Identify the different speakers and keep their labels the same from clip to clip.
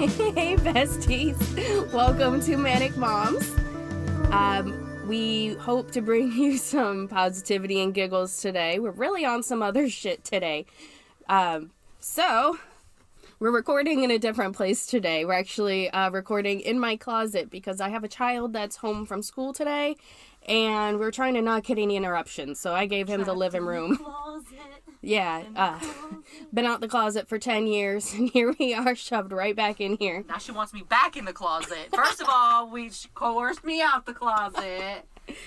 Speaker 1: Hey besties, welcome to Manic Moms. We hope to bring you some positivity and giggles today. We're really on some other shit today. So we're recording in a different place today. We're actually recording in my closet because I have a child that's home from school today, and we're trying to not get any interruptions. So I gave him the living room. Yeah, been out the closet for 10 years, and here we are shoved right back in here.
Speaker 2: Now she wants me back in the closet. First of all, we coerced me out the closet.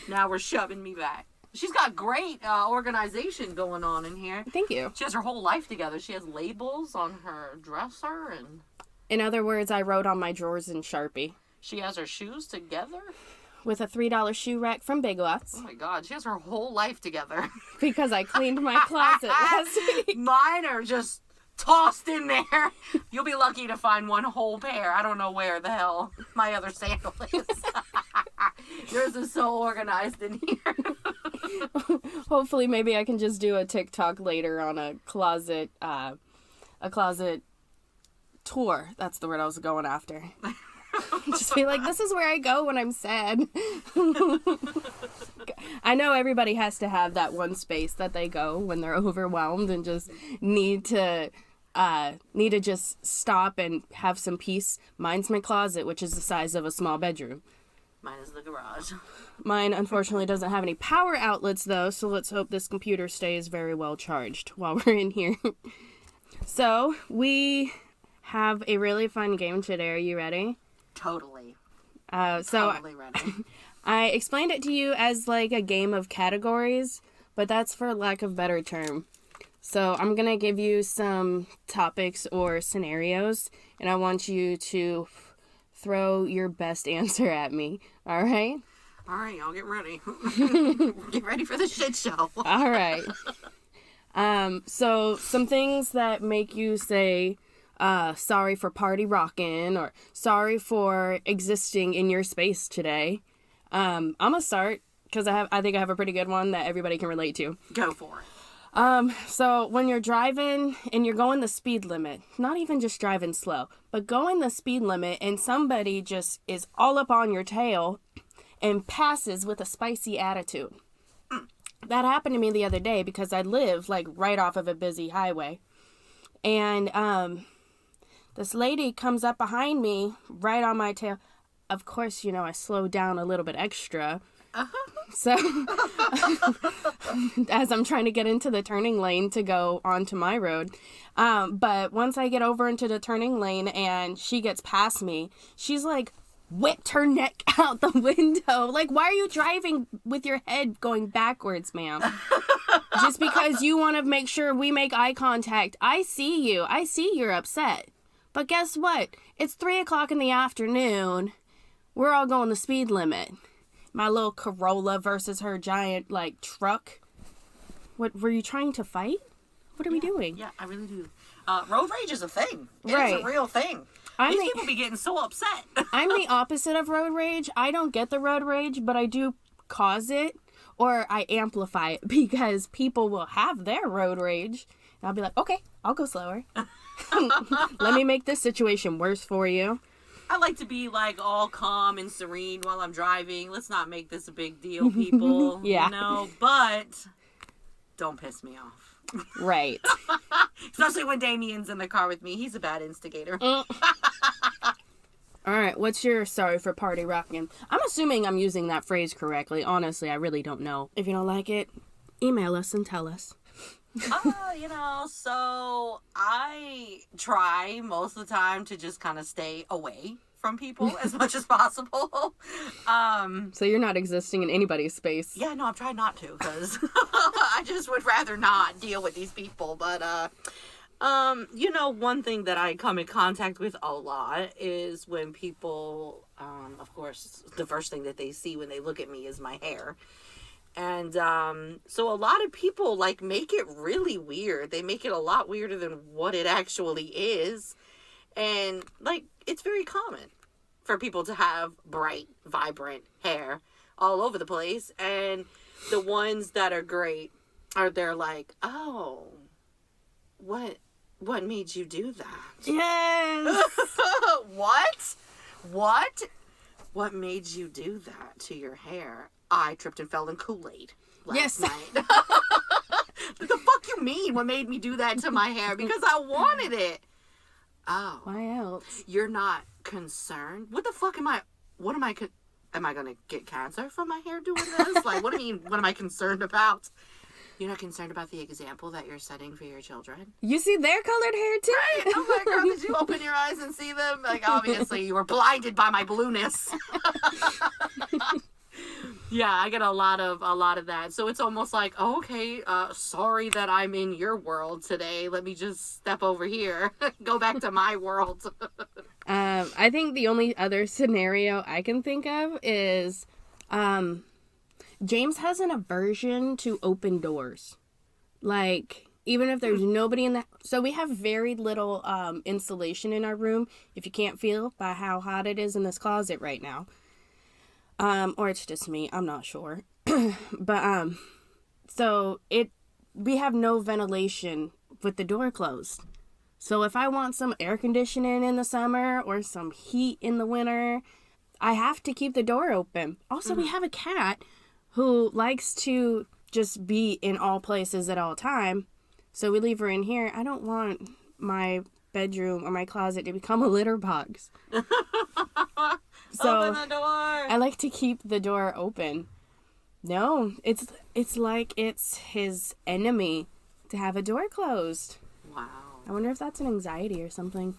Speaker 2: Now we're shoving me back. She's got great organization going on in here.
Speaker 1: Thank you.
Speaker 2: She has her whole life together. She has labels on her dresser, and
Speaker 1: in other words, I wrote on my drawers in Sharpie.
Speaker 2: She has her shoes together.
Speaker 1: With a $3 shoe rack from Big Lots.
Speaker 2: Oh my God, she has her whole life together.
Speaker 1: Because I cleaned my closet last week.
Speaker 2: Mine are just tossed in there. You'll be lucky to find one whole pair. I don't know where the hell my other sandal is. Yours is so organized in here.
Speaker 1: Hopefully, maybe I can just do a TikTok later on a closet tour. That's the word I was going after. Just be like, this is where I go when I'm sad. I know everybody has to have that one space that they go when they're overwhelmed and just need to just stop and have some peace. Mine's my closet, which is the size of a small bedroom.
Speaker 2: Mine is the garage.
Speaker 1: Mine, unfortunately, doesn't have any power outlets, though, so let's hope this computer stays very well charged while we're in here. So, we have a really fun game today. Are you ready?
Speaker 2: Totally.
Speaker 1: Totally
Speaker 2: ready.
Speaker 1: I explained it to you as like a game of categories, but that's for lack of better term. So I'm going to give you some topics or scenarios, and I want you to throw your best answer at me. All right?
Speaker 2: All right, I'll get ready. Get ready for the shit show.
Speaker 1: All right. So some things that make you say, sorry for party rocking, or sorry for existing in your space today. I'm gonna start because I think I have a pretty good one that everybody can relate to.
Speaker 2: Go for it.
Speaker 1: So when you're driving and you're going the speed limit, not even just driving slow, but going the speed limit, and somebody just is all up on your tail and passes with a spicy attitude. That happened to me the other day because I live like right off of a busy highway, and this lady comes up behind me, right on my tail. Of course, you know, I slowed down a little bit extra. So, as I'm trying to get into the turning lane to go onto my road. But once I get over into the turning lane and she gets past me, she's like, whipped her neck out the window. Like, why are you driving with your head going backwards, ma'am? Just because you want to make sure we make eye contact. I see you. I see you're upset. But guess what? It's 3 o'clock in the afternoon. We're all going the speed limit. My little Corolla versus her giant, like, truck. What, were you trying to fight? What are we doing?
Speaker 2: Yeah, I really do. Road rage is a thing. It
Speaker 1: Right.
Speaker 2: is a real thing. These people be getting so upset.
Speaker 1: I'm the opposite of road rage. I don't get the road rage, but I do cause it, or I amplify it, because people will have their road rage. And I'll be like, okay, I'll go slower. Let me make this situation worse for you.
Speaker 2: I like to be like all calm and serene while I'm driving. Let's not make this a big deal, people.
Speaker 1: Yeah.
Speaker 2: You know, but don't piss me off.
Speaker 1: Right.
Speaker 2: Especially when Damien's in the car with me. He's a bad instigator.
Speaker 1: All right, what's your sorry for party rocking? I'm assuming I'm using that phrase correctly. Honestly, I really don't know. If you don't like it, email us and tell us.
Speaker 2: So I try most of the time to just kind of stay away from people as much as possible.
Speaker 1: So you're not existing in anybody's space.
Speaker 2: Yeah, no, I'm trying not to, because I just would rather not deal with these people. But, one thing that I come in contact with a lot is when people, of course, the first thing that they see when they look at me is my hair. And so a lot of people, like, make it really weird. They make it a lot weirder than what it actually is. And, like, it's very common for people to have bright, vibrant hair all over the place. And the ones that are great are they're like, oh, what What made you do that?
Speaker 1: Yes.
Speaker 2: What? What made you do that to your hair? I tripped and fell in Kool-Aid last night. What the fuck you mean? What made me do that to my hair? Because I wanted it. Oh.
Speaker 1: Why else?
Speaker 2: You're not concerned? What the fuck am I gonna get cancer from my hair doing this? Like, what do you mean, what am I concerned about? You're not concerned about the example that you're setting for your children?
Speaker 1: You see their colored hair too?
Speaker 2: Right? I'm like, girl, did you open your eyes and see them? Like, obviously, you were blinded by my blueness. Yeah, I get a lot of that. So it's almost like, oh, okay, sorry that I'm in your world today. Let me just step over here. Go back to my world.
Speaker 1: I think the only other scenario I can think of is James has an aversion to open doors. Like, even if there's nobody in the... So we have very little insulation in our room, if you can't feel by how hot it is in this closet right now. Or it's just me, I'm not sure. But, so we have no ventilation with the door closed. So if I want some air conditioning in the summer or some heat in the winter, I have to keep the door open. Also, we have a cat who likes to just be in all places at all time. So we leave her in here. I don't want my bedroom or my closet to become a litter box. So
Speaker 2: open the door.
Speaker 1: I like to keep the door open. No, it's like it's his enemy to have a door closed.
Speaker 2: Wow.
Speaker 1: I wonder if that's an anxiety or something.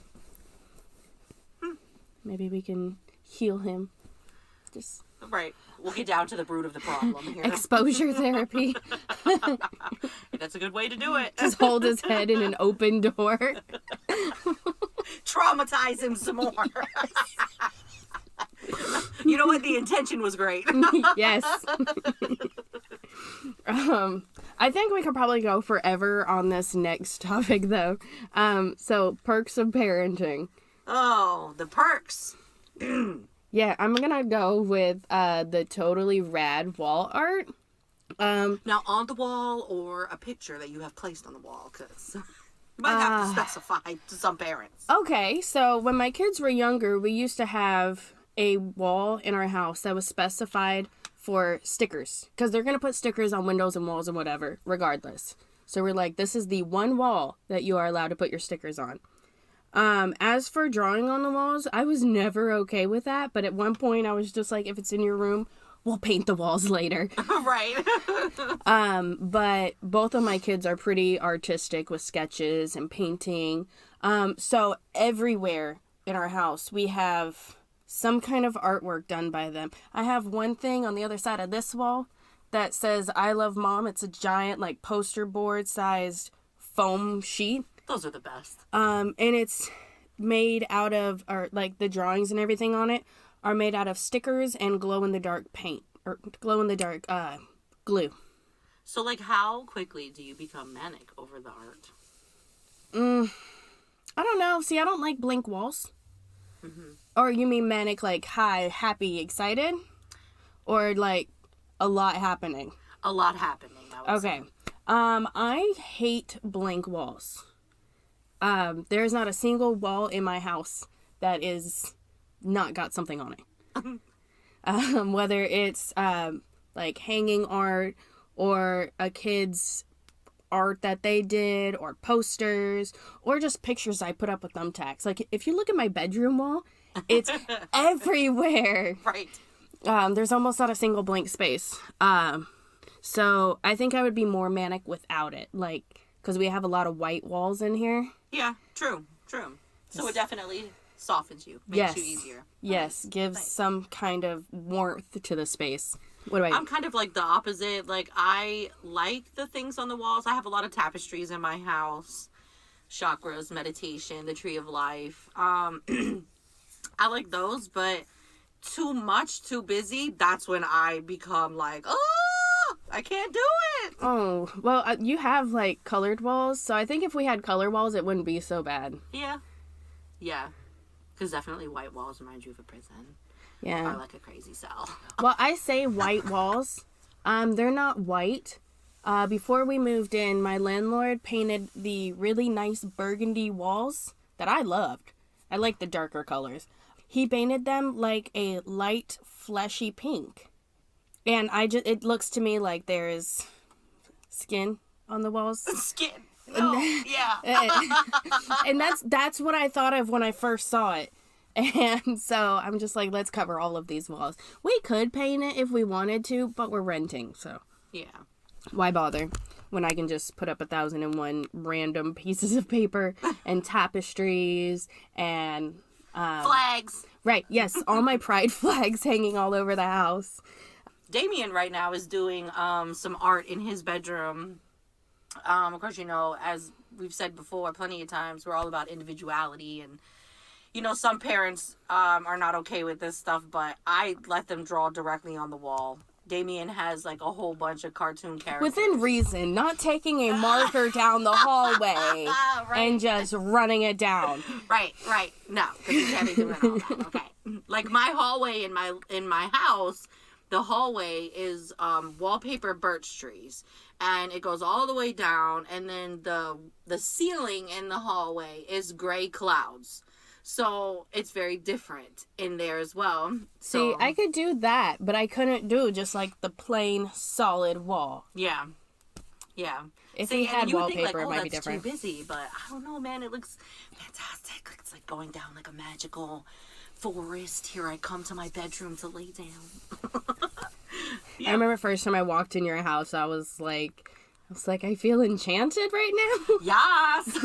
Speaker 1: Maybe we can heal him. Just
Speaker 2: right. We'll get down to the root of the problem here.
Speaker 1: exposure therapy.
Speaker 2: That's a good way to do it.
Speaker 1: Just hold his head in an open door.
Speaker 2: Traumatize him some more. You know what? The intention was great.
Speaker 1: Yes. I think we could probably go forever on this next topic, though. So, perks of parenting.
Speaker 2: Oh, the perks.
Speaker 1: Yeah, I'm gonna go with the totally rad wall art.
Speaker 2: Now, on the wall or a picture that you have placed on the wall, because you might have to specify to some parents.
Speaker 1: Okay, so when my kids were younger, we used to have a wall in our house that was specified for stickers, because they're gonna put stickers on windows and walls and whatever, regardless. So we're like, this is the one wall that you are allowed to put your stickers on. As for drawing on the walls, I was never okay with that, but at one point I was just like, if it's in your room, we'll paint the walls later.
Speaker 2: Right.
Speaker 1: But both of my kids are pretty artistic with sketches and painting. So everywhere in our house, we have some kind of artwork done by them. I have one thing on the other side of this wall that says, I love mom. It's a giant, like, poster board sized foam sheet.
Speaker 2: Those are the best.
Speaker 1: And it's made out of, or like the drawings and everything on it are made out of stickers and glow-in-the-dark paint, or glow-in-the-dark glue.
Speaker 2: So, like, how quickly do you become manic over the art?
Speaker 1: I don't know. See, I don't like blank walls. Mm-hmm. Or you mean manic, like high, happy, excited? Or like a lot happening?
Speaker 2: A lot happening, I would say.
Speaker 1: I hate blank walls. There's not a single wall in my house that is not got something on it. Whether it's like hanging art or a kid's art that they did, or posters, or just pictures I put up with thumbtacks. Like, if you look at my bedroom wall, it's everywhere.
Speaker 2: Right.
Speaker 1: There's almost not a single blank space. So I think I would be more manic without it, like, because we have a lot of white walls in here.
Speaker 2: Yeah, true. So it definitely softens you, makes you easier.
Speaker 1: Yes, gives some kind of warmth to the space. What about you?
Speaker 2: I'm kind of like the opposite. Like, I like the things on the walls. I have a lot of tapestries in my house. Chakras, meditation, the tree of life. I like those, but too much, too busy, that's when I become like, oh, I can't do it.
Speaker 1: Oh, well, you have, like, colored walls, so I think if we had color walls, it wouldn't be so bad.
Speaker 2: Yeah. Because definitely white walls remind you of a prison.
Speaker 1: Yeah.
Speaker 2: Or like a crazy cell.
Speaker 1: Well, I say white walls. They're not white. Before we moved in, my landlord painted the really nice burgundy walls that I loved. I like the darker colors. He painted them like a light, fleshy pink. And it looks to me like there's skin on the walls.
Speaker 2: Skin. No, yeah.
Speaker 1: And that's what I thought of when I first saw it. And so I'm just like, let's cover all of these walls. We could paint it if we wanted to, but we're renting, so.
Speaker 2: Yeah.
Speaker 1: Why bother when I can just put up 1,001 random pieces of paper and tapestries and...
Speaker 2: flags.
Speaker 1: Right, yes, all my pride flags hanging all over the house.
Speaker 2: Damien right now is doing some art in his bedroom. Of course, as we've said before plenty of times, we're all about individuality, and some parents are not okay with this stuff, but I let them draw directly on the wall. Damien has like a whole bunch of cartoon characters.
Speaker 1: Within reason, not taking a marker down the hallway
Speaker 2: right.
Speaker 1: and just running it down.
Speaker 2: Right. No, because you can't be doing all that. Okay. Like my hallway in my house, the hallway is wallpaper birch trees, and it goes all the way down, and then the ceiling in the hallway is gray clouds. So it's very different in there as well.
Speaker 1: See, I could do that, but I couldn't do just like the plain solid wall.
Speaker 2: Yeah.
Speaker 1: If we had wallpaper,
Speaker 2: like,
Speaker 1: it might be different.
Speaker 2: Too busy, but I don't know, man. It looks fantastic. It's like going down like a magical forest. Here I come to my bedroom to lay down.
Speaker 1: Yeah. I remember first time I walked in your house, I was like, I feel enchanted right now.
Speaker 2: Yes.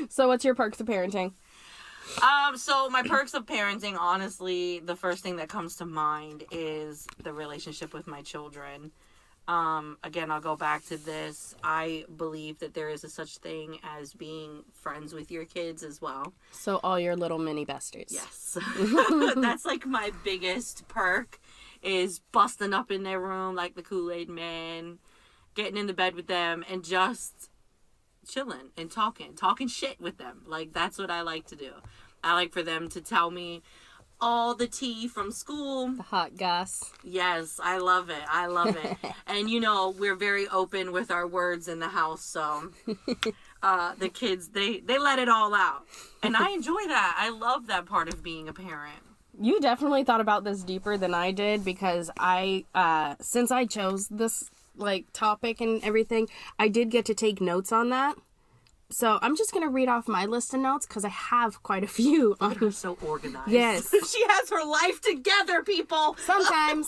Speaker 1: So what's your perks of parenting?
Speaker 2: So my perks of parenting, honestly, the first thing that comes to mind is the relationship with my children. Again, I'll go back to this. I believe that there is a such thing as being friends with your kids as well.
Speaker 1: So all your little mini besties.
Speaker 2: Yes. That's like my biggest perk, is busting up in their room like the Kool-Aid Man, getting in the bed with them and just chilling and talking shit with them. Like, that's what I like to do. I like for them to tell me all the tea from school.
Speaker 1: The hot goss.
Speaker 2: Yes, I love it. And we're very open with our words in the house, so the kids, they let it all out. And I enjoy that. I love that part of being a parent.
Speaker 1: You definitely thought about this deeper than I did, because since I chose this topic and everything, I did get to take notes on that. So I'm just going to read off my list of notes, because I have quite a few.
Speaker 2: You're so organized.
Speaker 1: Yes.
Speaker 2: She has her life together, people.
Speaker 1: Sometimes.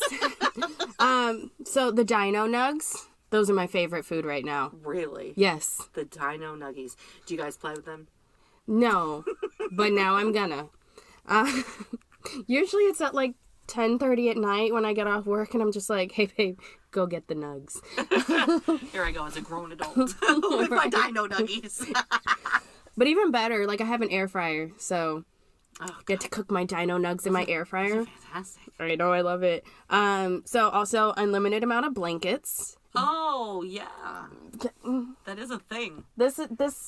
Speaker 1: So the Dino Nugs, those are my favorite food right now.
Speaker 2: Really?
Speaker 1: Yes.
Speaker 2: The Dino Nuggies. Do you guys play with them?
Speaker 1: No, but now I'm gonna. Usually it's at 10:30 at night when I get off work, and I'm just like, hey babe, go get the nugs.
Speaker 2: Here I go as a grown adult with my Dino Nuggies.
Speaker 1: But even better, I have an air fryer, so I get to cook my Dino Nugs in my air fryer.
Speaker 2: Fantastic.
Speaker 1: I know, I love it. So also unlimited amount of blankets.
Speaker 2: Oh yeah, that is a thing.
Speaker 1: This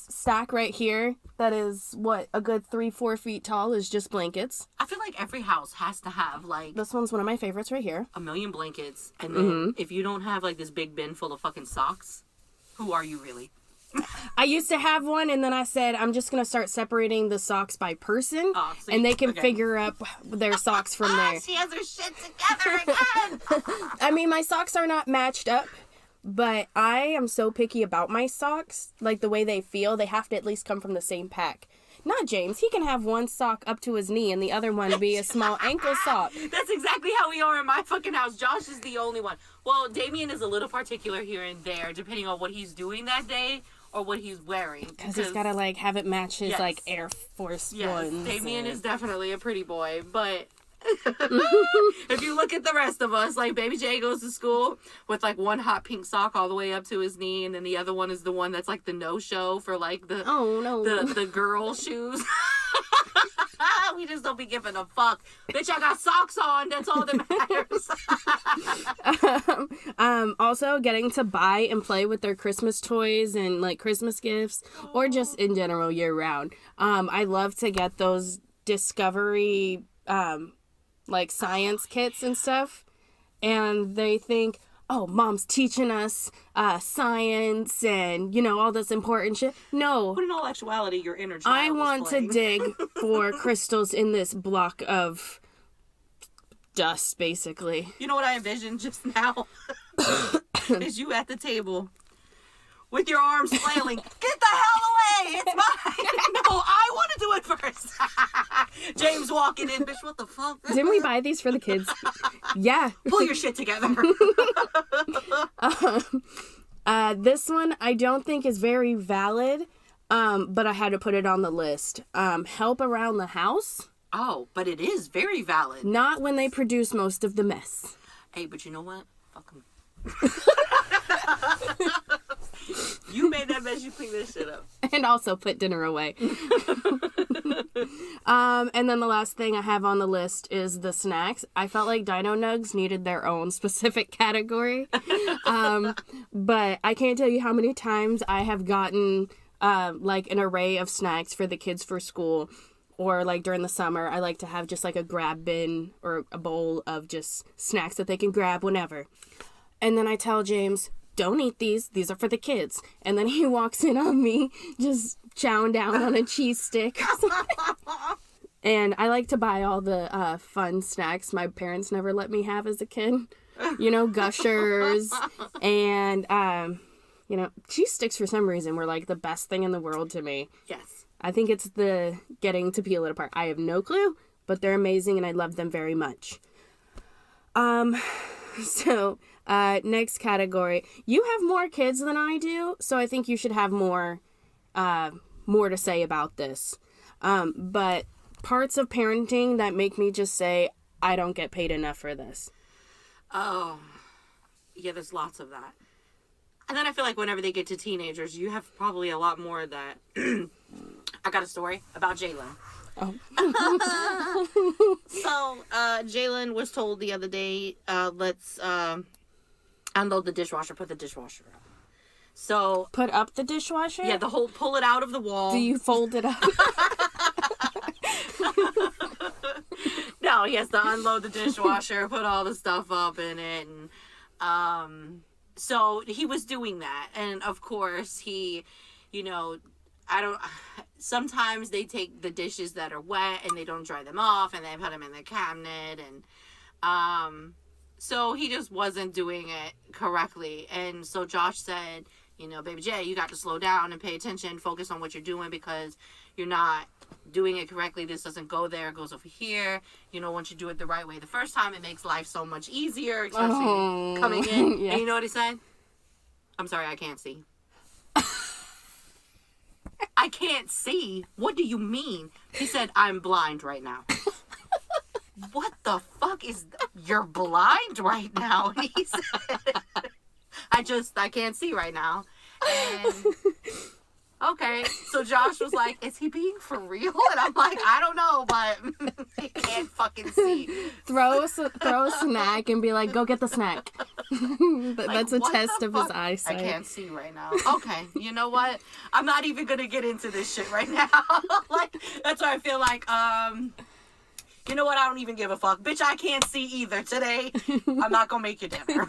Speaker 1: stack right here, that is a good 3-4 feet tall, is just blankets.
Speaker 2: I feel like every house has to have
Speaker 1: this one's one of my favorites right here.
Speaker 2: 1 million blankets, and then if you don't have this big bin full of fucking socks, who are you really?
Speaker 1: I used to have one, and then I said I'm just gonna start separating the socks by person, and they can figure up their socks from there.
Speaker 2: She has her shit together again.
Speaker 1: I mean, my socks are not matched up, but I am so picky about my socks, the way they feel. They have to at least come from the same pack. Not James. He can have one sock up to his knee and the other one be a small ankle sock.
Speaker 2: That's exactly how we are in my fucking house. Josh is the only one. Well, Damien is a little particular here and there, depending on what he's doing that day or what he's wearing.
Speaker 1: Because he's got to, have it match his, Air Force ones.
Speaker 2: Damien is definitely a pretty boy, but... if you look at the rest of us, Baby J goes to school with one hot pink sock all the way up to his knee, and then the other one is the one that's the no-show for the girl shoes. We just don't be giving a fuck. Bitch, I got socks on. That's all that matters.
Speaker 1: Also, getting to buy and play with their Christmas toys and Christmas gifts, or just in general year round. I love to get those Discovery science kits and stuff, and they think, oh, mom's teaching us science and, all this important shit. No.
Speaker 2: But in all actuality, your inner child
Speaker 1: I want to dig for crystals in this block of dust, basically.
Speaker 2: You know what I envisioned just now? Is you at the table with your arms flailing. Get the hell away! It's mine! No, I want to do it first. James walking in, bitch, what the fuck?
Speaker 1: Didn't we buy these for the kids? Yeah.
Speaker 2: Pull your shit together.
Speaker 1: This one I don't think is very valid, but I had to put it on the list. Help around the house.
Speaker 2: Oh, but it is very valid.
Speaker 1: Not when they produce most of the mess.
Speaker 2: Hey, but you know what? Fuck them. You made that mess, you clean this shit up.
Speaker 1: And also put dinner away. And then the last thing I have on the list is the snacks. I felt like Dino Nugs needed their own specific category. But I can't tell you how many times I have gotten like an array of snacks for the kids for school. Or like during the summer, I like to have just like a grab bin or a bowl of just snacks that they can grab whenever. And then I tell James, don't eat these. These are for the kids. And then he walks in on me, just chowing down on a cheese stick. And I like to buy all the fun snacks my parents never let me have as a kid. Gushers. And, cheese sticks for some reason were like the best thing in the world to me.
Speaker 2: Yes.
Speaker 1: I think it's the getting to peel it apart. I have no clue, but they're amazing and I love them very much. So, next category. You have more kids than I do, so I think you should have more to say about this. But parts of parenting that make me just say, I don't get paid enough for this.
Speaker 2: Oh, yeah, there's lots of that. And then I feel like whenever they get to teenagers, you have probably a lot more that... I got a story about Jalen.
Speaker 1: Oh.
Speaker 2: So, Jalen was told the other day, let's unload the dishwasher, put the dishwasher up. So...
Speaker 1: Put up the dishwasher?
Speaker 2: Yeah, pull it out of the wall.
Speaker 1: Do you fold it up?
Speaker 2: No, he has to unload the dishwasher, put all the stuff up in it, and, so he was doing that. And of course, he, sometimes they take the dishes that are wet and they don't dry them off and they put them in the cabinet. And, so he just wasn't doing it correctly. And so Josh said, Baby J, you got to slow down and pay attention, focus on what you're doing because you're not doing it correctly. This doesn't go there, it goes over here. Once you do it the right way the first time, it makes life so much easier, especially coming in. Yeah. And you know what he said? I'm sorry, I can't see. I can't see? What do you mean? He said, I'm blind right now. What the fuck is that? You're blind right now, he said. I can't see right now. And okay, so Josh was like, is he being for real? And I'm like, I don't know, but he can't fucking see.
Speaker 1: Throw a snack and be like, go get the snack. That's a test of his eyesight.
Speaker 2: I can't see right now. Okay, you know what? I'm not even going to get into this shit right now. That's why I feel like, you know what? I don't even give a fuck. Bitch, I can't see either today. I'm not going to make you dinner.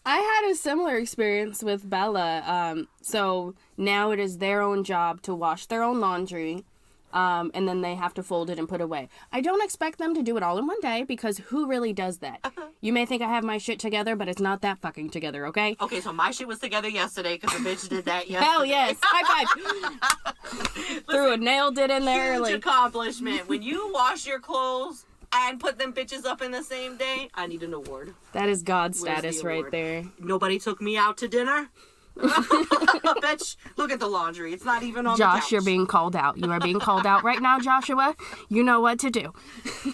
Speaker 1: I had a similar experience with Bella. So now it is their own job to wash their own laundry. And then they have to fold it and put away. I don't expect them to do it all in one day because who really does that? You may think I have my shit together, but it's not that fucking together, okay?
Speaker 2: Okay, so my shit was together yesterday because the bitch did that yesterday.
Speaker 1: Hell yes. High five. Threw a nail did in there.
Speaker 2: Huge accomplishment. When you wash your clothes and put them bitches up in the same day, I need an award.
Speaker 1: That is God status right there.
Speaker 2: Nobody took me out to dinner. Bitch, look at the laundry. It's not even on the couch.
Speaker 1: Josh, you're being called out. You are being called out right now, Joshua. You know what to do.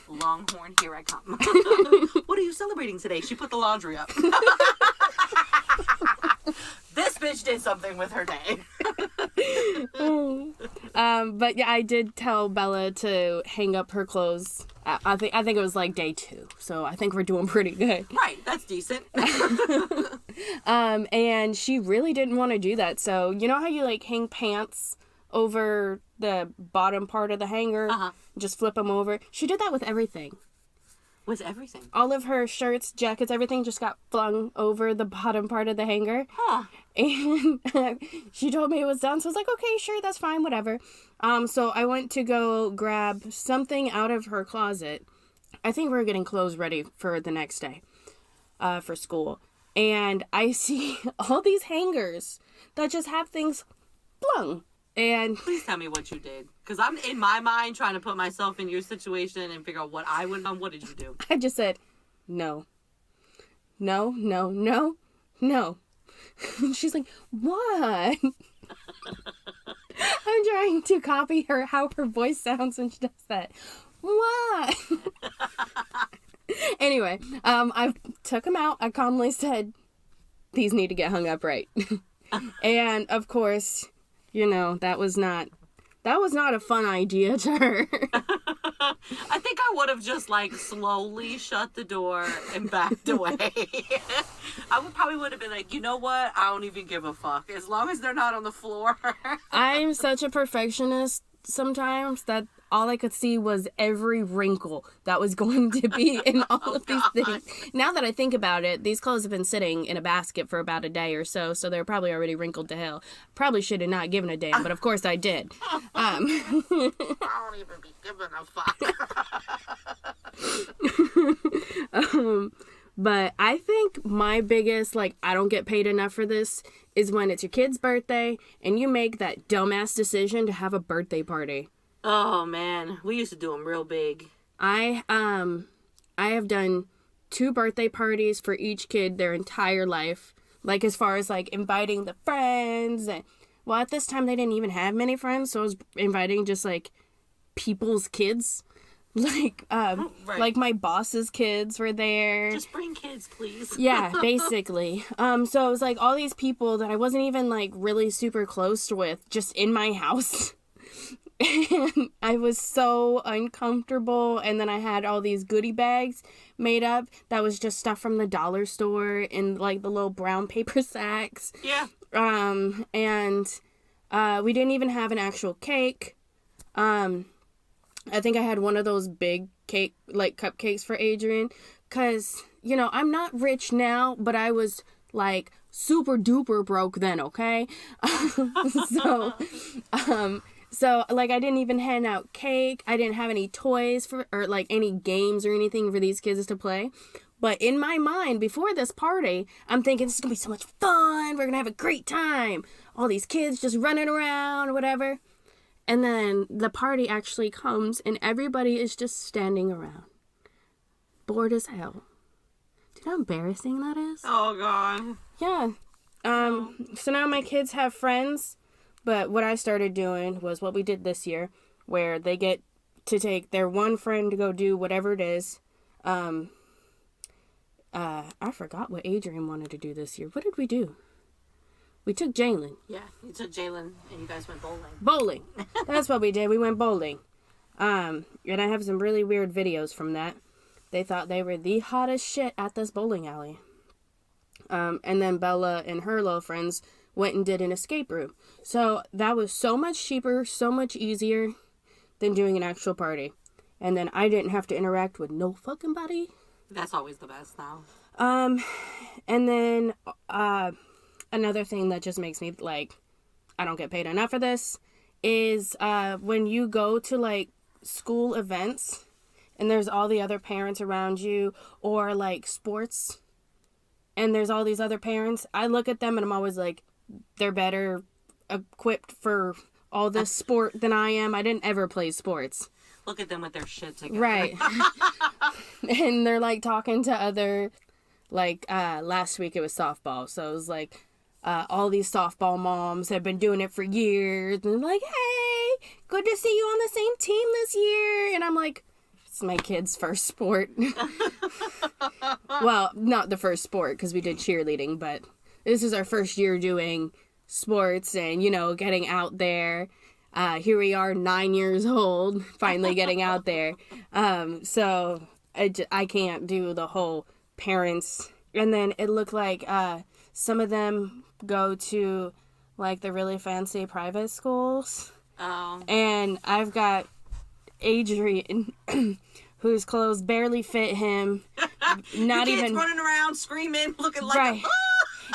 Speaker 2: Longhorn, here I come. What are you celebrating today? She put the laundry up. This bitch did something with her day.
Speaker 1: But yeah, I did tell Bella to hang up her clothes. I think it was like day 2, so I think we're doing pretty good.
Speaker 2: Right, that's decent.
Speaker 1: And she really didn't want to do that. So you know how you like hang pants over the bottom part of the hanger, just flip them over. She did that with everything.
Speaker 2: With everything.
Speaker 1: All of her shirts, jackets, everything just got flung over the bottom part of the hanger.
Speaker 2: Huh.
Speaker 1: And she told me it was done, so I was like, okay, sure, that's fine, whatever. So I went to go grab something out of her closet. I think we were getting clothes ready for the next day, for school. And I see all these hangers that just have things flung. And
Speaker 2: please tell me what you did. Because I'm in my mind trying to put myself in your situation and figure out what I would have done. What did you do?
Speaker 1: I just said, no. No, no, no, no. She's like, what? I'm trying to copy her, how her voice sounds when she does that. What? Anyway, I took them out. I calmly said, these need to get hung up right. And, of course, you know, that was not a fun idea to her.
Speaker 2: I think I would have just, like, slowly shut the door and backed away. I probably would have been like, you know what? I don't even give a fuck. As long as they're not on the floor.
Speaker 1: I'm such a perfectionist sometimes that all I could see was every wrinkle that was going to be in all of these things. Now that I think about it, these clothes have been sitting in a basket for about a day or so they're probably already wrinkled to hell. Probably should have not given a damn, but of course I did.
Speaker 2: I don't even be giving a fuck.
Speaker 1: But I think my biggest, like, I don't get paid enough for this is when it's your kid's birthday and you make that dumbass decision to have a birthday party.
Speaker 2: Oh, man. We used to do them real big.
Speaker 1: I have done 2 birthday parties for each kid their entire life. Like, as far as, like, inviting the friends. And, well, at this time, they didn't even have many friends, so I was inviting just, like, people's kids. Like, right. Like, my boss's kids were there.
Speaker 2: Just bring kids, please.
Speaker 1: Yeah, basically. So it was, like, all these people that I wasn't even, like, really super close with just in my house. And I was so uncomfortable. And then I had all these goodie bags made up that was just stuff from the dollar store in, like, the little brown paper sacks.
Speaker 2: Yeah.
Speaker 1: And we didn't even have an actual cake. I think I had one of those big cake, like, cupcakes for Adrian. Because, you know, I'm not rich now, but I was, like, super duper broke then, okay? So, like, I didn't even hand out cake. I didn't have any toys or, like, any games or anything for these kids to play. But in my mind, before this party, I'm thinking, this is going to be so much fun. We're going to have a great time. All these kids just running around or whatever. And then the party actually comes and everybody is just standing around. Bored as hell. Do you know how embarrassing that is?
Speaker 2: Oh, God.
Speaker 1: Yeah. So now my kids have friends. But what I started doing was what we did this year, where they get to take their one friend to go do whatever it is. I forgot what Adrian wanted to do this year. What did we do? We took Jalen.
Speaker 2: Yeah, you took Jalen and you guys went bowling.
Speaker 1: Bowling. That's what we did. We went bowling. And I have some really weird videos from that. They thought they were the hottest shit at this bowling alley. And then Bella and her little friends went and did an escape room. So that was so much cheaper, so much easier than doing an actual party. And then I didn't have to interact with no fucking body.
Speaker 2: That's always the best now.
Speaker 1: And then another thing that just makes me, like, I don't get paid enough for this is when you go to, like, school events and there's all the other parents around you, or, like, sports and there's all these other parents. I look at them and I'm always like, they're better equipped for all this sport than I am. I didn't ever play sports.
Speaker 2: Look at them with their shit together.
Speaker 1: Right. And they're, like, talking to other, like, last week it was softball. So it was, like, all these softball moms have been doing it for years. And they're like, hey, good to see you on the same team this year. And I'm like, it's my kid's first sport. Well, not the first sport, because we did cheerleading, but this is our first year doing sports and, you know, getting out there. Here we are, 9 years old, finally getting out there. So I can't do the whole parents. And then it looked like some of them go to, like, the really fancy private schools.
Speaker 2: Oh.
Speaker 1: And I've got Adrian whose clothes barely fit him. Not
Speaker 2: Kids
Speaker 1: even
Speaker 2: running around screaming, looking like
Speaker 1: right.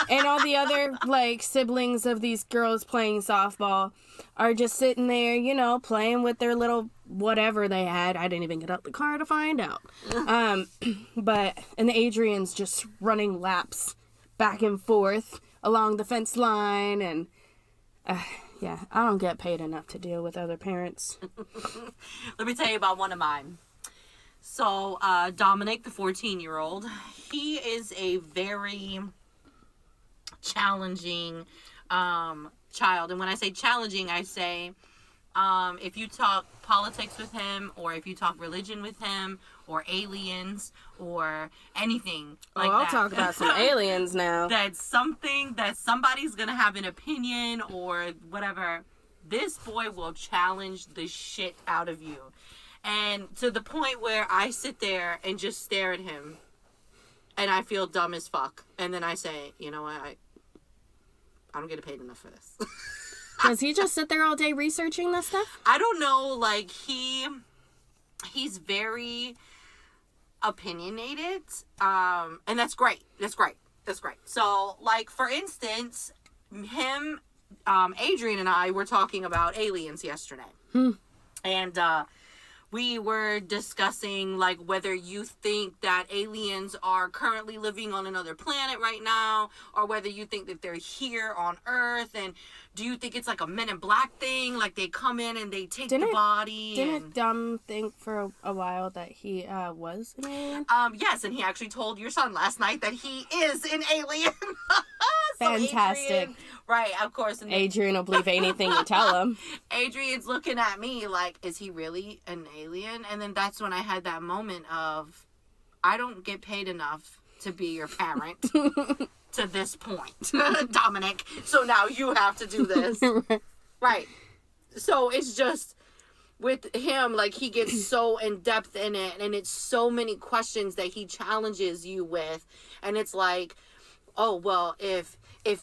Speaker 1: And all the other, like, siblings of these girls playing softball are just sitting there, you know, playing with their little whatever they had. I didn't even get out the car to find out. And Adrian's just running laps back and forth along the fence line. And, yeah, I don't get paid enough to deal with other parents.
Speaker 2: Let me tell you about one of mine. So, Dominic, the 14-year-old, he is a very challenging child. And when I say challenging, I say if you talk politics with him, or if you talk religion with him, or aliens, or anything like that.
Speaker 1: I'll talk about some aliens now.
Speaker 2: That's something that somebody's gonna have an opinion or whatever. This boy will challenge the shit out of you. And to the point where I sit there and just stare at him and I feel dumb as fuck. And then I say, you know what, I don't get paid enough for this.
Speaker 1: Does he just sit there all day researching this stuff?
Speaker 2: I don't know, like, he's very opinionated, and that's great. That's great. So, like, for instance, him, Adrian and I were talking about aliens yesterday. And, we were discussing, like, whether you think that aliens are currently living on another planet right now, or whether you think that they're here on Earth, and do you think it's like a Men in Black thing, like they come in and they take the body?
Speaker 1: Didn't Dom think for a while that he was an alien?
Speaker 2: Yes, and he actually told your son last night that he is an alien.
Speaker 1: Fantastic.
Speaker 2: Adrian, right, of course.
Speaker 1: Adrian will believe anything you tell him.
Speaker 2: Adrian's looking at me like, is he really an alien? And then that's when I had that moment of, I don't get paid enough to be your parent to this point, Dominic. So now you have to do this. Right. So it's just, with him, like, he gets so in depth in it, and it's so many questions that he challenges you with. And it's like, oh, well, if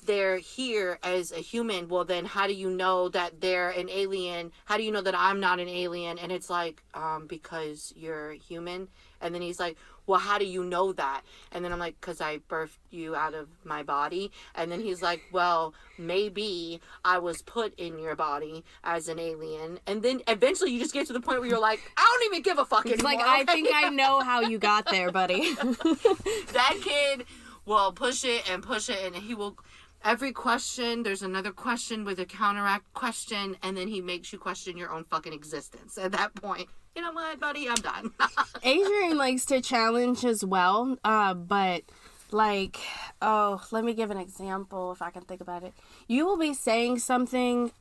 Speaker 2: they're here as a human, well, then how do you know that they're an alien? How do you know that I'm not an alien? And it's like, because you're human. And then he's like, well, how do you know that? And then I'm like, because I birthed you out of my body. And then he's like, well, maybe I was put in your body as an alien. And then eventually you just get to the point where you're like, I don't even give a fuck anymore.
Speaker 1: It's like, I think I know how you got there, buddy.
Speaker 2: That kid will push it, and he will, every question, there's another question with a counteract question, and then he makes you question your own fucking existence. At that point, you know what, buddy, I'm done.
Speaker 1: Adrian likes to challenge as well, but, like, let me give an example if I can think about it. You will be saying something,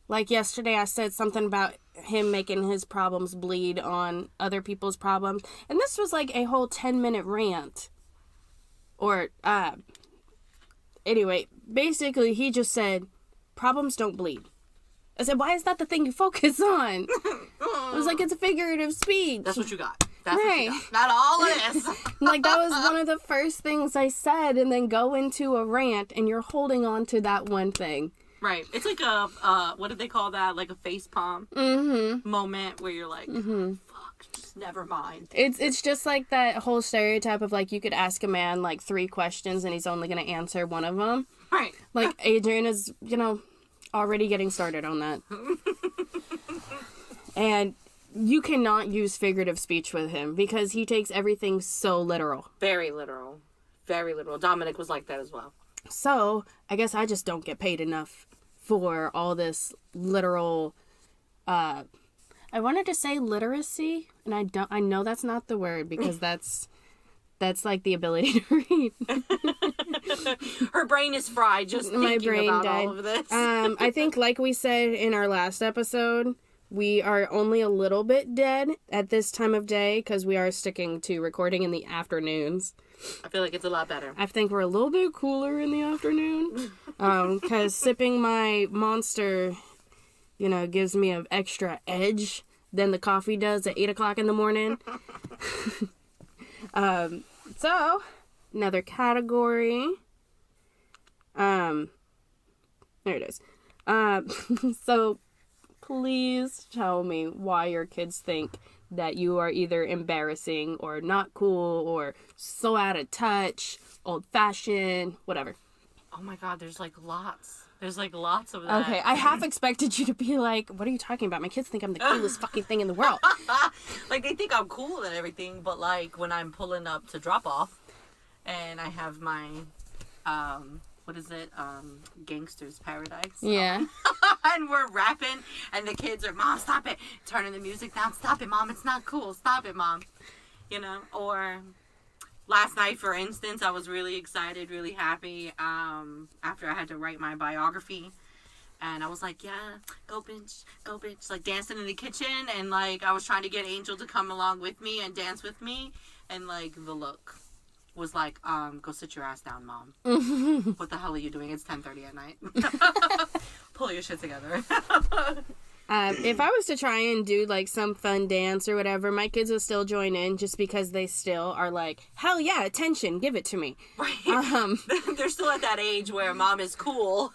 Speaker 1: like yesterday I said something about him making his problems bleed on other people's problems, and this was like a whole 10-minute rant. Or, anyway, basically he just said, problems don't bleed. I said, why is that the thing you focus on? I was like, it's a figurative speech.
Speaker 2: That's what you got. That's right. What you got. Not all of this.
Speaker 1: Like, that was one of the first things I said, and then go into a rant, and you're holding on to that one thing.
Speaker 2: Right. It's like a, what did they call that? Like a facepalm moment where you're like, fuck, just never mind.
Speaker 1: It's just like that whole stereotype of, like, you could ask a man, like, 3 questions, and he's only going to answer one of them.
Speaker 2: Right.
Speaker 1: Like, Adrian is, you know, already getting started on that. And you cannot use figurative speech with him because he takes everything so literal.
Speaker 2: Very literal. Very literal. Dominic was like that as well.
Speaker 1: So, I guess I just don't get paid enough for all this literal, I wanted to say literacy, and I know that's not the word because that's like the ability to read.
Speaker 2: Her brain is fried just thinking
Speaker 1: My brain
Speaker 2: about
Speaker 1: died.
Speaker 2: all of this.
Speaker 1: I think, like we said in our last episode, we are only a little bit dead at this time of day because we are sticking to recording in the afternoons.
Speaker 2: I feel like it's a lot better.
Speaker 1: I think we're a little bit cooler in the afternoon because sipping my Monster, you know, gives me an extra edge than the coffee does at 8 o'clock in the morning. So, another category. There it is. So, please tell me why your kids think that you are either embarrassing or not cool or so out of touch, old-fashioned, whatever.
Speaker 2: Oh my God, there's like lots. There's like lots of that.
Speaker 1: Okay, I half expected you to be like, what are you talking about? My kids think I'm the coolest fucking thing in the world.
Speaker 2: Like, they think I'm cool and everything, but like when I'm pulling up to drop off and I have my, what is it? Gangster's Paradise.
Speaker 1: Yeah.
Speaker 2: And we're rapping and the kids are, Mom, stop it. Turning the music down. Stop it, Mom. It's not cool. Stop it, Mom. You know, or last night, for instance, I was really excited, really happy after I had to write my biography. And I was like, yeah, go bitch, like dancing in the kitchen. And like, I was trying to get Angel to come along with me and dance with me. And like, the look was like, go sit your ass down, Mom. What the hell are you doing? It's 10:30 at night. Pull your shit together.
Speaker 1: If I was to try and do like some fun dance or whatever, my kids will still join in just because they still are like, hell yeah, attention, give it to me.
Speaker 2: Right. They're still at that age where Mom is cool.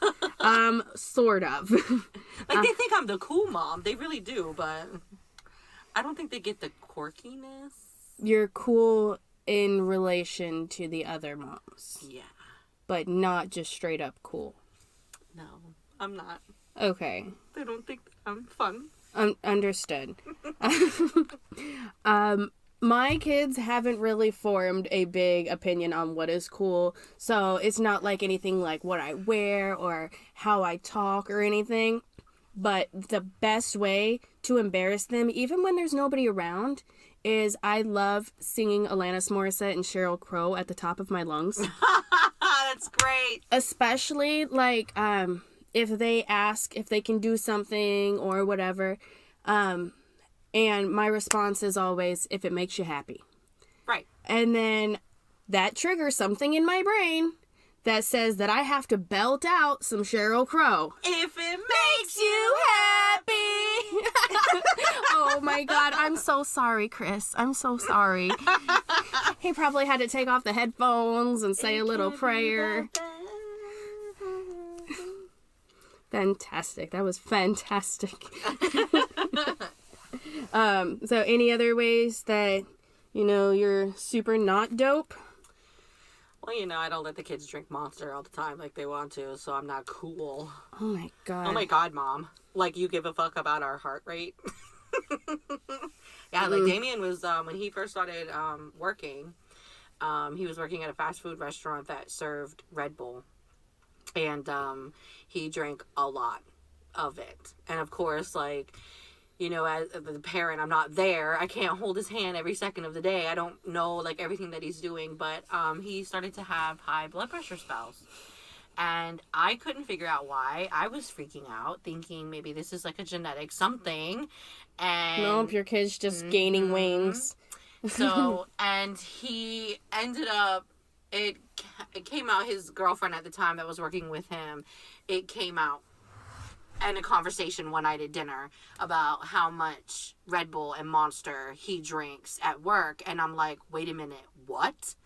Speaker 1: Sort of.
Speaker 2: Like, they think I'm the cool mom. They really do, but I don't think they get the quirkiness.
Speaker 1: You're cool in relation to the other moms.
Speaker 2: Yeah.
Speaker 1: But not just straight up cool.
Speaker 2: No, I'm not.
Speaker 1: Okay.
Speaker 2: They don't think I'm fun.
Speaker 1: Understood. My kids haven't really formed a big opinion on what is cool, so it's not like anything like what I wear or how I talk or anything. But the best way to embarrass them, even when there's nobody around, is I love singing Alanis Morissette and Sheryl Crow at the top of my lungs.
Speaker 2: That's great.
Speaker 1: Especially, like, if they ask if they can do something or whatever. And my response is always, if it makes you happy.
Speaker 2: Right.
Speaker 1: And then that triggers something in my brain that says that I have to belt out some Sheryl Crow.
Speaker 2: If it makes you happy.
Speaker 1: Oh my God, I'm so sorry, Chris. I'm so sorry. He probably had to take off the headphones and say a little prayer. Fantastic. That was fantastic. So any other ways that, you know, you're super not dope?
Speaker 2: Well, you know, I don't let the kids drink Monster all the time like they want to, so I'm not cool.
Speaker 1: Oh my God.
Speaker 2: Oh my God, Mom. Like, you give a fuck about our heart rate? Yeah, like Damien was, when he first started working, he was working at a fast food restaurant that served Red Bull. And he drank a lot of it. And of course, like, you know, as the parent, I'm not there. I can't hold his hand every second of the day. I don't know, like, everything that he's doing. But he started to have high blood pressure spells. And I couldn't figure out why. I was freaking out, thinking maybe this is like a genetic something. And
Speaker 1: nope, your kid's just gaining wings.
Speaker 2: So, and he ended up, it came out, his girlfriend at the time that was working with him, it came out in a conversation one night at dinner about how much Red Bull and Monster he drinks at work. And I'm like, wait a minute, what?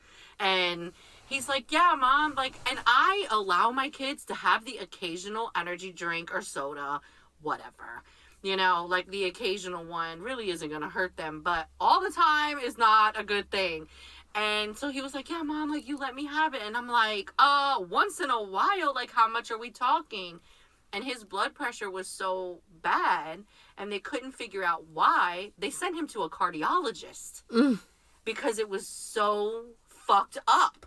Speaker 2: And he's like, yeah, Mom, like, and I allow my kids to have the occasional energy drink or soda, whatever. You know, like, the occasional one really isn't going to hurt them, but all the time is not a good thing. And so he was like, yeah, Mom, like, you let me have it. And I'm like, once in a while, like, how much are we talking? And his blood pressure was so bad, and they couldn't figure out why. They sent him to a cardiologist because it was so fucked up.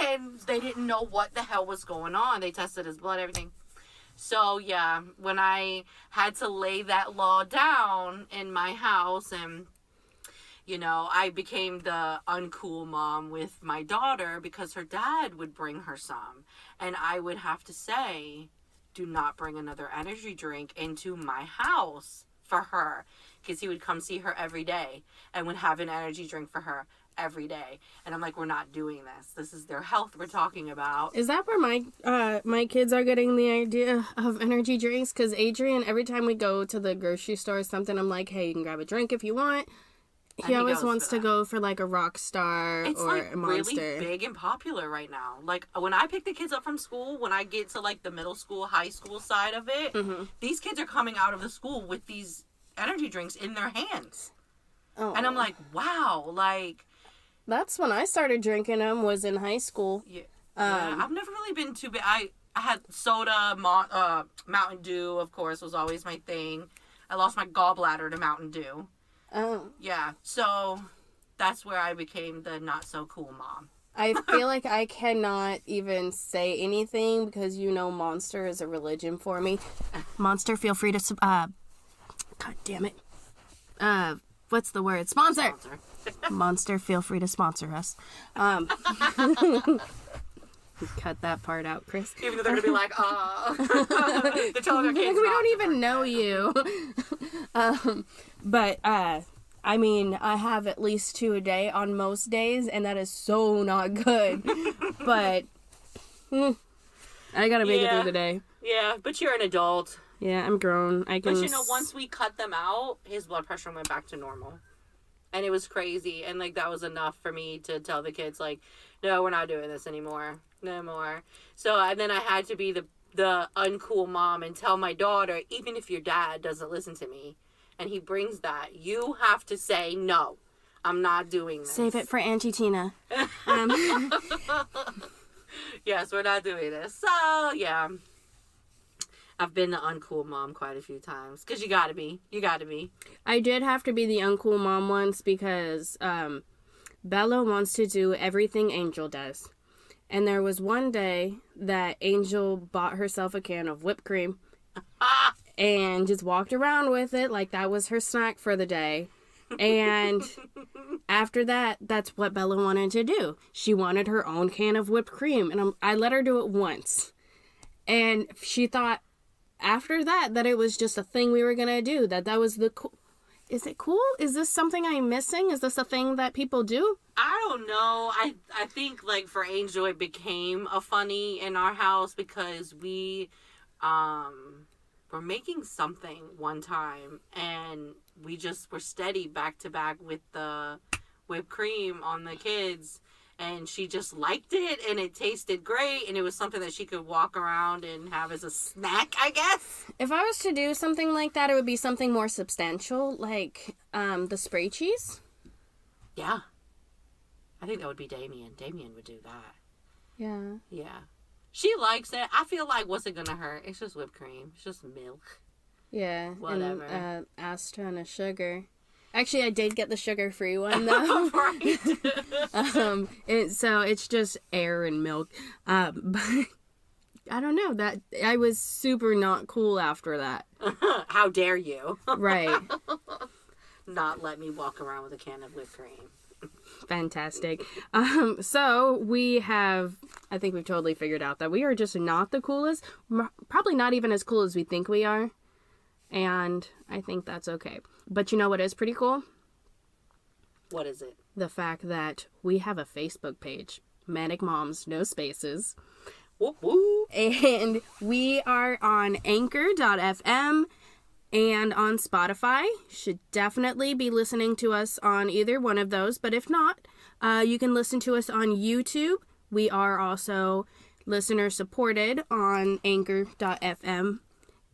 Speaker 2: And they didn't know what the hell was going on. They tested his blood, everything. So, yeah, when I had to lay that law down in my house, and, you know, I became the uncool mom with my daughter because her dad would bring her some. And I would have to say, do not bring another energy drink into my house for her. Because he would come see her every day and would have an energy drink for her every day. And I'm like, we're not doing this. This is their health we're talking about.
Speaker 1: Is that where my kids are getting the idea of energy drinks? Because Adrian, every time we go to the grocery store or something, I'm like, hey, you can grab a drink if you want. He always wants to go for like a Rockstar or like a Monster.
Speaker 2: It's really big and popular right now. Like, when I pick the kids up from school, when I get to like the middle school, high school side of it, these kids are coming out of the school with these energy drinks in their hands.
Speaker 1: Oh.
Speaker 2: And I'm like, wow, like...
Speaker 1: That's when I started drinking them, was in high school.
Speaker 2: Yeah, I've never really been too bad. I had soda, Mountain Dew, of course, was always my thing. I lost my gallbladder to Mountain Dew.
Speaker 1: Oh.
Speaker 2: Yeah, so that's where I became the not-so-cool mom.
Speaker 1: I feel like I cannot even say anything because, Monster is a religion for me. Monster, feel free to... God damn it. What's the word? Sponsor! Monster, feel free to sponsor us. Cut that part out, Chris.
Speaker 2: Even though they're going to be like, they're telling their kids
Speaker 1: we don't even know you. But, I mean, I have at least 2 a day on most days, and that is so not good. But, I gotta make it through the day.
Speaker 2: Yeah, but you're an adult.
Speaker 1: Yeah, I'm grown.
Speaker 2: But, once we cut them out, his blood pressure went back to normal. And it was crazy. And, that was enough for me to tell the kids, no, we're not doing this anymore. No more. So, and then I had to be the uncool mom and tell my daughter, even if your dad doesn't listen to me, and he brings that, you have to say, no, I'm not doing this.
Speaker 1: Save it for Auntie Tina.
Speaker 2: Yes, we're not doing this. So, yeah. I've been the uncool mom quite a few times. Because you gotta be.
Speaker 1: I did have to be the uncool mom once because Bella wants to do everything Angel does. And there was one day that Angel bought herself a can of whipped cream and just walked around with it like that was her snack for the day. And after that, that's what Bella wanted to do. She wanted her own can of whipped cream. And I let her do it once. And she thought after that it was just a thing we were going to do. That was the cool. Is it cool? Is this something I'm missing? Is this a thing that people do?
Speaker 2: I don't know. I think, for Angel, it became a funny in our house because we were making something one time and we just were steady back to back with the whipped cream on the kids. And she just liked it, and it tasted great, and it was something that she could walk around and have as a snack, I guess.
Speaker 1: If I was to do something like that, it would be something more substantial, like the spray cheese.
Speaker 2: Yeah. I think that would be Damien. Damien would do that.
Speaker 1: Yeah.
Speaker 2: Yeah. She likes it. I feel like, what's it gonna hurt? It's just whipped cream. It's just milk.
Speaker 1: Yeah.
Speaker 2: Whatever.
Speaker 1: And a ton of sugar. Actually, I did get the sugar-free one, though.
Speaker 2: Right.
Speaker 1: So it's just air and milk. But I don't know. That I was super not cool after that.
Speaker 2: How dare you?
Speaker 1: Right.
Speaker 2: Not let me walk around with a can of whipped cream.
Speaker 1: Fantastic. So we have, I think we've totally figured out that we are just not the coolest. Probably not even as cool as we think we are. And I think that's okay. But you know what is pretty cool?
Speaker 2: What is it?
Speaker 1: The fact that we have a Facebook page. Manic Moms, no spaces.
Speaker 2: Whoop whoop.
Speaker 1: And we are on Anchor.fm and on Spotify. Should definitely be listening to us on either one of those. But if not, you can listen to us on YouTube. We are also listener supported on Anchor.fm.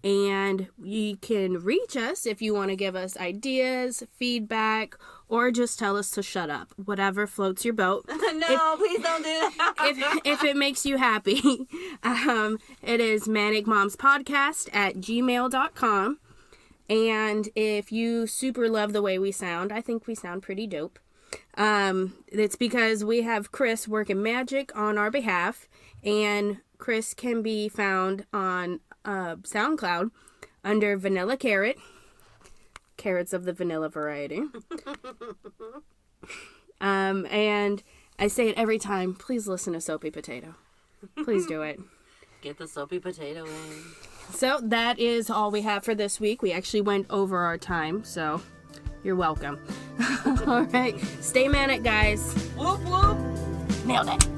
Speaker 1: And you can reach us if you want to give us ideas, feedback, or just tell us to shut up. Whatever floats your boat.
Speaker 2: No, please don't do that.
Speaker 1: if it makes you happy. It is manicmomspodcast@gmail.com. And if you super love the way we sound, I think we sound pretty dope. It's because we have Chris working magic on our behalf. And Chris can be found on SoundCloud under Vanilla Carrot. Carrots of the vanilla variety. And I say it every time, please listen to Soapy Potato. Please do it.
Speaker 2: Get the soapy potato in.
Speaker 1: So that is all we have for this week. We actually went over our time, so you're welcome. All right. Stay manic, guys.
Speaker 2: Whoop whoop.
Speaker 1: Nailed it.